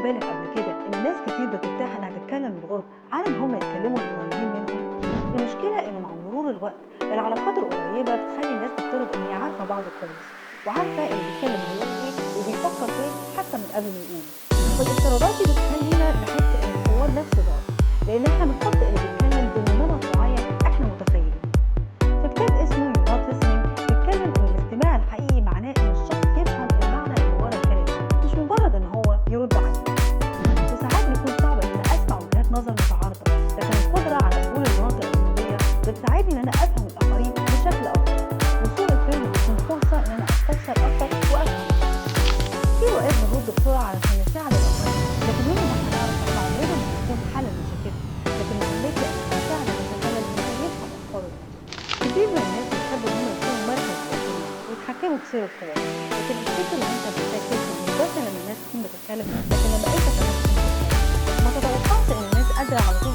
بالك قبل كده إن ناس كتير بترتاح إنها تتكلم بالغرب عن إن هم يتكلموا القريبين منهم؟ المشكلة إن مع مرور الوقت العلاقات القريبة بتخلي الناس تفترض إن هي عارفة بعض كويس، وعارفة اللي بيتكلم هيقول إيه وبيفكر في إيه حتى من قبل ما يقوله. والافتراضات دي بتخلينا نحس إن الحوار نفسه ضعف، لأن إحنا بنحط اللي بيتكلم ضمن نمط معين إحنا متخيلينه. في كتاب اسمه يو نوت listening بيتكلم إن الاستماع الحقيقي معناه إن الشخص يفهم المعنى اللي ورا الكلام، مش مجرد إن هو يرد عليه. وساعات بيكون صعب إن أنا أسمع وجهات نظر متعارضة، لكن القدرة على قبول المناطق الأممية بتساعدني إن أنا أفهم الآخرين بشكل أفضل. وسوء الفهم بيكون فرصة إن أنا أستفسر أكتر وأفهم. في أوقات بنرد بسرعة علشان نساعد الآخرين، لكن يوم ما هنعرف إحنا عمرنا ما هنكون حل لمشاكلهم، لكن المهم نساعد المتكلم إن هو يفهم أفكاره بنفسه. كتير من الناس بيحبوا إن هم يكونوا مركز التفكير ويتحكموا في سير الحوار، لكن الفكرة إن أنت محتاج تفهم مش بس لما الناس تكون بتتكلم، لكن لما أنت كمان تكون بتتكلم. ما تتوقعش إن الناس قادرة على طول